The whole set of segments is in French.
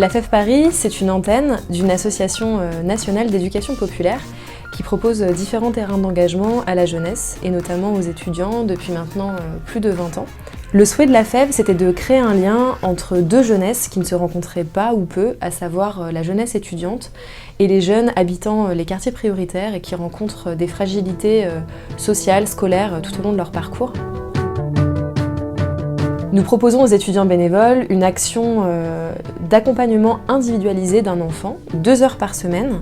La FEV Paris, c'est une antenne d'une association nationale d'éducation populaire qui propose différents terrains d'engagement à la jeunesse et notamment aux étudiants depuis maintenant plus de 20 ans. Le souhait de la FEV, c'était de créer un lien entre deux jeunesses qui ne se rencontraient pas ou peu, à savoir la jeunesse étudiante et les jeunes habitant les quartiers prioritaires et qui rencontrent des fragilités sociales, scolaires tout au long de leur parcours. Nous proposons aux étudiants bénévoles une action d'accompagnement individualisé d'un enfant, 2 heures par semaine,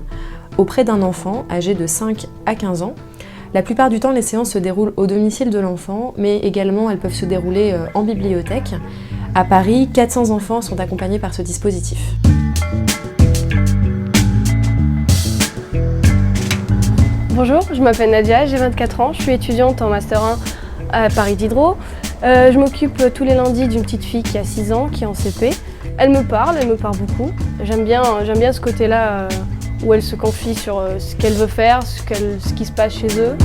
auprès d'un enfant âgé de 5 à 15 ans. La plupart du temps, les séances se déroulent au domicile de l'enfant, mais également elles peuvent se dérouler en bibliothèque. À Paris, 400 enfants sont accompagnés par ce dispositif. Bonjour, je m'appelle Nadia, j'ai 24 ans, je suis étudiante en Master 1 à Paris Diderot. Je m'occupe tous les lundis d'une petite fille qui a 6 ans, qui est en CP. Elle me parle beaucoup. J'aime bien ce côté-là où elle se confie sur ce qu'elle veut faire, ce qui se passe chez eux.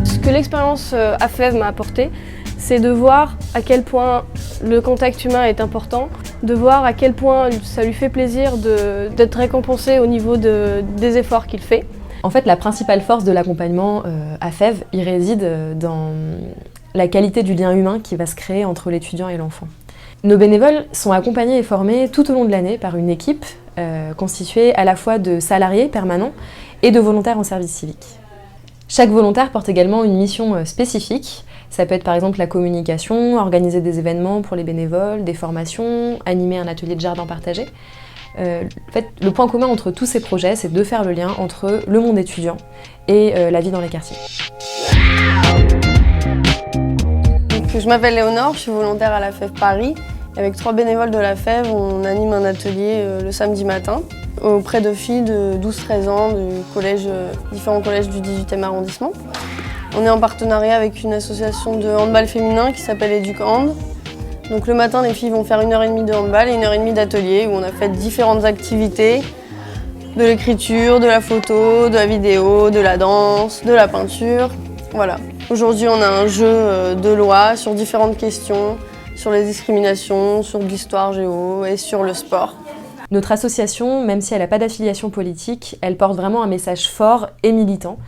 Ce que l'expérience à FEV m'a apporté, c'est de voir à quel point le contact humain est important, de voir à quel point ça lui fait plaisir d'être récompensé au niveau des efforts qu'il fait. En fait, la principale force de l'accompagnement à FEV, il réside dans la qualité du lien humain qui va se créer entre l'étudiant et l'enfant. Nos bénévoles sont accompagnés et formés tout au long de l'année par une équipe constituée à la fois de salariés permanents et de volontaires en service civique. Chaque volontaire porte également une mission spécifique. Ça peut être par exemple la communication, organiser des événements pour les bénévoles, des formations, animer un atelier de jardin partagé. En fait, le point commun entre tous ces projets, c'est de faire le lien entre le monde étudiant et la vie dans les quartiers. Je m'appelle Léonore, je suis volontaire à la FEV Paris. Avec 3 bénévoles de la FEV, on anime un atelier le samedi matin auprès de filles de 12-13 ans de différents collèges du 18e arrondissement. On est en partenariat avec une association de handball féminin qui s'appelle EducHand. Donc le matin, les filles vont faire 1h30 de handball et 1h30 d'atelier où on a fait différentes activités, de l'écriture, de la photo, de la vidéo, de la danse, de la peinture. Voilà. Aujourd'hui, on a un jeu de loi sur différentes questions, sur les discriminations, sur l'histoire géo et sur le sport. Notre association, même si elle n'a pas d'affiliation politique, elle porte vraiment un message fort et militant.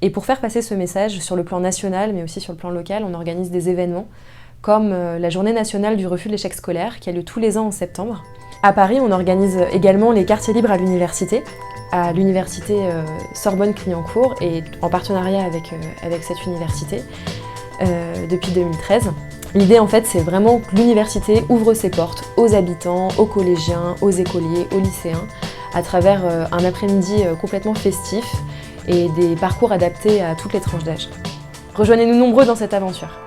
Et pour faire passer ce message sur le plan national, mais aussi sur le plan local, on organise des événements comme la Journée nationale du refus de l'échec scolaire, qui a lieu tous les ans en septembre. À Paris, on organise également les quartiers libres à l'université Sorbonne-Clignancourt, et en partenariat avec cette université depuis 2013. L'idée, en fait, c'est vraiment que l'université ouvre ses portes aux habitants, aux collégiens, aux écoliers, aux lycéens, à travers un après-midi complètement festif et des parcours adaptés à toutes les tranches d'âge. Rejoignez-nous nombreux dans cette aventure.